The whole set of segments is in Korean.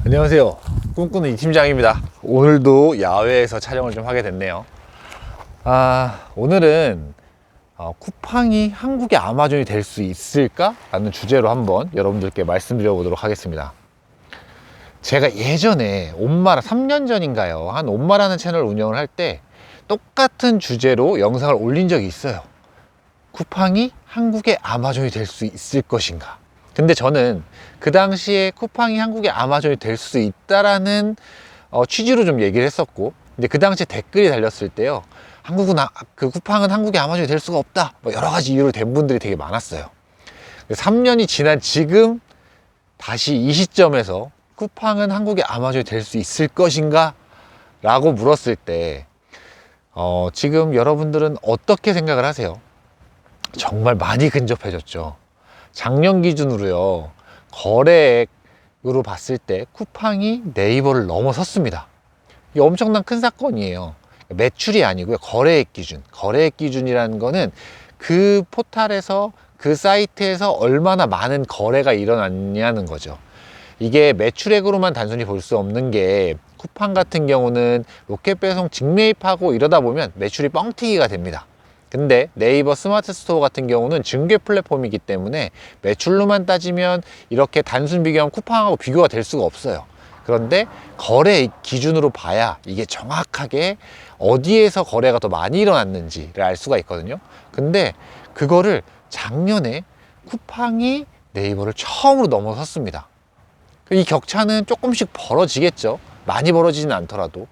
안녕하세요, 꿈꾸는 이 팀장입니다. 오늘도 야외에서 촬영을 좀 하게 됐네요. 오늘은 쿠팡이 한국의 아마존이 될 수 있을까? 라는 주제로 한번 여러분들께 말씀드려 보도록 하겠습니다. 제가 예전에 옴마라 3년 전인가요, 한 옴마라는 채널 운영을 할 때 똑같은 주제로 영상을 올린 적이 있어요. 쿠팡이 한국의 아마존이 될 수 있을 것인가? 근데 저는 그 당시에 쿠팡이 한국의 아마존이 될 수 있다라는 취지로 좀 얘기를 했었고, 근데 그 당시에 댓글이 달렸을 때요, 쿠팡은 한국의 아마존이 될 수가 없다, 뭐 여러 가지 이유로 된 분들이 되게 많았어요. 3년이 지난 지금 다시 이 시점에서 쿠팡은 한국의 아마존이 될 수 있을 것인가? 라고 물었을 때 지금 여러분들은 어떻게 생각을 하세요? 정말 많이 근접해졌죠. 작년 기준으로요, 거래액으로 봤을 때 쿠팡이 네이버를 넘어섰습니다. 이게 엄청난 큰 사건이에요. 매출이 아니고요, 거래액 기준. 거래액 기준이라는 거는 그 포탈에서, 그 사이트에서 얼마나 많은 거래가 일어났냐는 거죠. 이게 매출액으로만 단순히 볼 수 없는 게, 쿠팡 같은 경우는 로켓 배송 직매입하고 이러다 보면 매출이 뻥튀기가 됩니다. 근데 네이버 스마트 스토어 같은 경우는 증계 플랫폼이기 때문에 매출로만 따지면 이렇게 단순 비교하면 쿠팡하고 비교가 될 수가 없어요. 그런데 거래 기준으로 봐야 이게 정확하게 어디에서 거래가 더 많이 일어났는지를 알 수가 있거든요. 근데 그거를 작년에 쿠팡이 네이버를 처음으로 넘어섰습니다. 이 격차는 조금씩 벌어지겠죠. 많이 벌어지진 않더라도.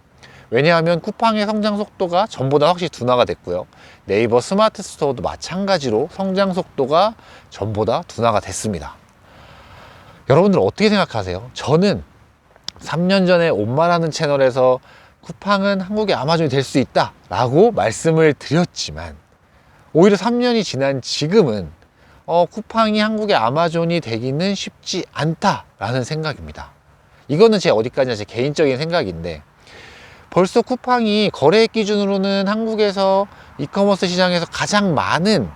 왜냐하면 쿠팡의 성장 속도가 전보다 확실히 둔화가 됐고요. 네이버 스마트 스토어도 마찬가지로 성장 속도가 전보다 둔화가 됐습니다. 여러분들 어떻게 생각하세요? 저는 3년 전에 옴마라는 채널에서 쿠팡은 한국의 아마존이 될 수 있다 라고 말씀을 드렸지만, 오히려 3년이 지난 지금은 쿠팡이 한국의 아마존이 되기는 쉽지 않다라는 생각입니다. 이거는 제 어디까지나 제 개인적인 생각인데, 벌써 쿠팡이 거래액 기준으로는 한국에서 이커머스 시장에서 가장 많은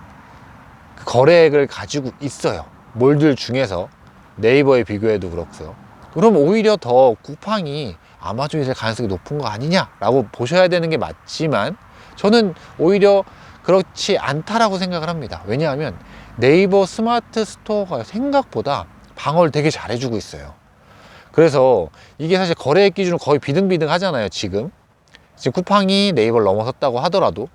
거래액을 가지고 있어요. 몰들 중에서 네이버에 비교해도 그렇고요. 그럼 오히려 더 쿠팡이 아마존이 될 가능성이 높은 거 아니냐라고 보셔야 되는 게 맞지만, 저는 오히려 그렇지 않다라고 생각을 합니다. 왜냐하면 네이버 스마트 스토어가 생각보다 방어를 되게 잘해주고 있어요. 그래서 이게 사실 거래액 기준으로 거의 비등비등 하잖아요. 지금 쿠팡이 네이버를 넘어섰다고 하더라도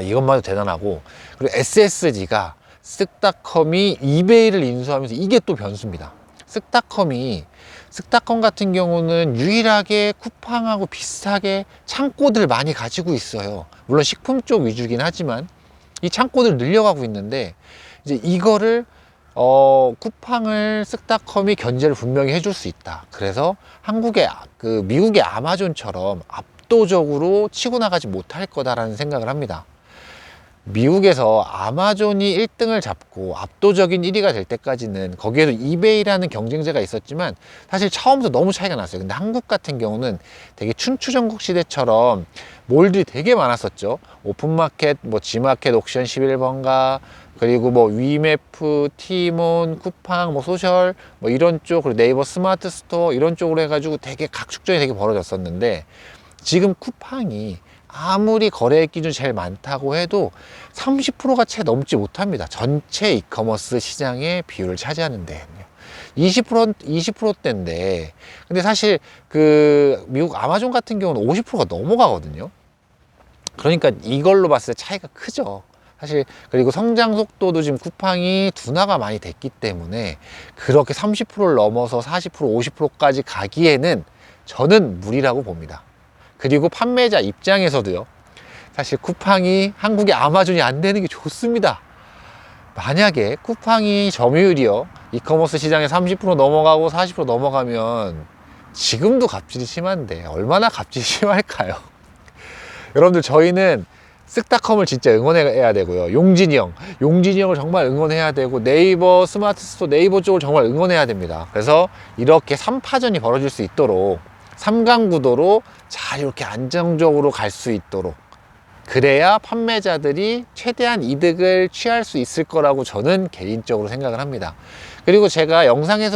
이것만 해도 대단하고, 그리고 SSG가 쓱닷컴이 이베이를 인수하면서 이게 또 변수입니다. 쓱닷컴 같은 경우는 유일하게 쿠팡하고 비슷하게 창고들 많이 가지고 있어요. 물론 식품 쪽 위주긴 하지만 이 창고들 늘려가고 있는데, 이제 이거를 쿠팡을 쓱닷컴이 견제를 분명히 해줄 수 있다. 그래서 미국의 아마존처럼 압도적으로 치고 나가지 못할 거다라는 생각을 합니다. 미국에서 아마존이 1등을 잡고 압도적인 1위가 될 때까지는 거기에도 이베이라는 경쟁자가 있었지만 사실 처음부터 너무 차이가 났어요. 근데 한국 같은 경우는 되게 춘추전국 시대처럼 몰들이 되게 많았었죠. 오픈마켓, G마켓, 옥션 11번가, 그리고 위메프, 티몬, 쿠팡, 소셜, 이런 쪽, 그리고 네이버 스마트 스토어 이런 쪽으로 해가지고 되게 각축전이 되게 벌어졌었는데, 지금 쿠팡이 아무리 거래액 기준이 제일 많다고 해도 30%가 채 넘지 못합니다. 전체 이커머스 시장의 비율을 차지하는 데는요. 20%대인데, 근데 사실 미국 아마존 같은 경우는 50%가 넘어가거든요. 그러니까 이걸로 봤을 때 차이가 크죠. 사실. 그리고 성장 속도도 지금 쿠팡이 둔화가 많이 됐기 때문에 그렇게 30%를 넘어서 40%, 50%까지 가기에는 저는 무리라고 봅니다. 그리고 판매자 입장에서도요, 사실 쿠팡이 한국의 아마존이 안 되는 게 좋습니다. 만약에 쿠팡이 점유율이요, 이커머스 시장에 30% 넘어가고 40% 넘어가면 지금도 갑질이 심한데 얼마나 갑질이 심할까요? 여러분들, 저희는 쓱닷컴을 진짜 응원해야 되고요, 용진이 형을 정말 응원해야 되고, 네이버 스마트 스토어, 네이버 쪽을 정말 응원해야 됩니다. 그래서 이렇게 3파전이 벌어질 수 있도록 3강 구도로 잘 이렇게 안정적으로 갈 수 있도록, 그래야 판매자들이 최대한 이득을 취할 수 있을 거라고 저는 개인적으로 생각을 합니다. 그리고 제가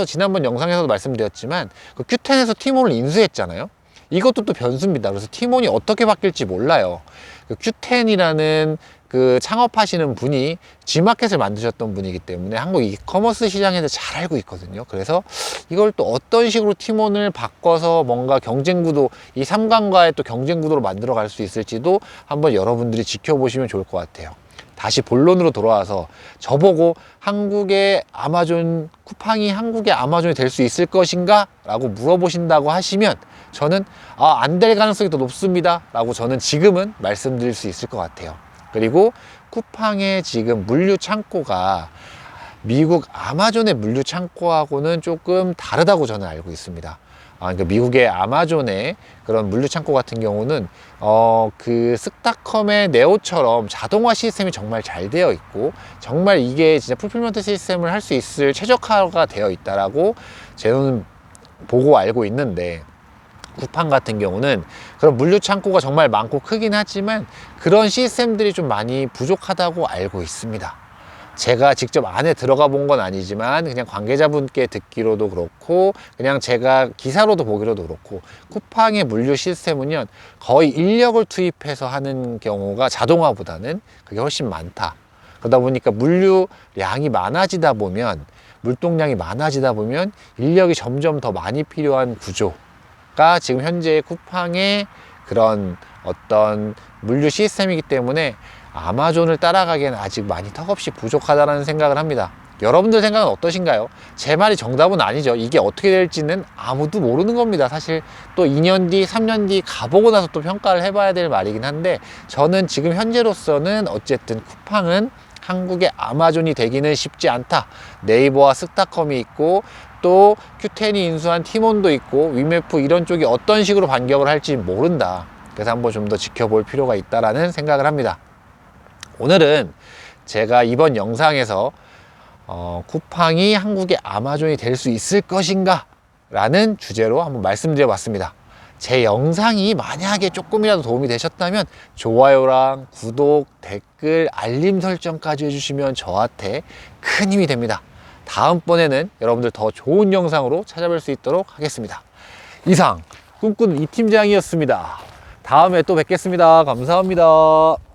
지난번 영상에서도 말씀드렸지만 그 Q10에서 티몬을 인수했잖아요. 이것도 또 변수입니다. 그래서 티몬이 어떻게 바뀔지 몰라요. 그 Q10이라는 그 창업하시는 분이 G마켓을 만드셨던 분이기 때문에 한국 이커머스 시장에 대해서 잘 알고 있거든요. 그래서 이걸 또 어떤 식으로 티몬을 바꿔서 뭔가 경쟁구도, 이 삼강과의 또 경쟁구도로 만들어 갈 수 있을지도 한번 여러분들이 지켜보시면 좋을 것 같아요. 다시 본론으로 돌아와서 저보고 한국의 아마존, 쿠팡이 한국의 아마존이 될 수 있을 것인가? 라고 물어보신다고 하시면 저는 안 될 가능성이 더 높습니다 라고 저는 지금은 말씀드릴 수 있을 것 같아요. 그리고 쿠팡의 지금 물류 창고가 미국 아마존의 물류 창고하고는 조금 다르다고 저는 알고 있습니다. 그러니까 미국의 아마존의 그런 물류 창고 같은 경우는 그 쓱닷컴의 네오처럼 자동화 시스템이 정말 잘 되어 있고, 정말 이게 진짜 풀필먼트 시스템을 할 수 있을 최적화가 되어 있다라고 저는 보고 알고 있는데, 쿠팡 같은 경우는 그런 물류 창고가 정말 많고 크긴 하지만 그런 시스템들이 좀 많이 부족하다고 알고 있습니다. 제가 직접 안에 들어가 본 건 아니지만 그냥 관계자분께 듣기로도 그렇고, 그냥 제가 기사로도 보기로도 그렇고, 쿠팡의 물류 시스템은요 거의 인력을 투입해서 하는 경우가 자동화보다는 그게 훨씬 많다. 그러다 보니까 물류량이 많아지다 보면, 물동량이 많아지다 보면 인력이 점점 더 많이 필요한 구조가 지금 현재 쿠팡의 그런 어떤 물류 시스템이기 때문에 아마존을 따라가기에는 아직 많이 턱없이 부족하다는 생각을 합니다. 여러분들 생각은 어떠신가요? 제 말이 정답은 아니죠. 이게 어떻게 될지는 아무도 모르는 겁니다. 사실 또 2년 뒤, 3년 뒤 가보고 나서 또 평가를 해봐야 될 말이긴 한데, 저는 지금 현재로서는 어쨌든 쿠팡은 한국의 아마존이 되기는 쉽지 않다. 네이버와 쓱닷컴이 있고 또 Q10이 인수한 티몬도 있고 위메프 이런 쪽이 어떤 식으로 반격을 할지 모른다. 그래서 한번 좀 더 지켜볼 필요가 있다라는 생각을 합니다. 오늘은 제가 이번 영상에서 쿠팡이 한국의 아마존이 될 수 있을 것인가 라는 주제로 한번 말씀드려 봤습니다. 제 영상이 만약에 조금이라도 도움이 되셨다면 좋아요랑 구독, 댓글, 알림 설정까지 해주시면 저한테 큰 힘이 됩니다. 다음번에는 여러분들 더 좋은 영상으로 찾아뵐 수 있도록 하겠습니다. 이상 꿈꾸는 이 팀장이었습니다. 다음에 또 뵙겠습니다. 감사합니다.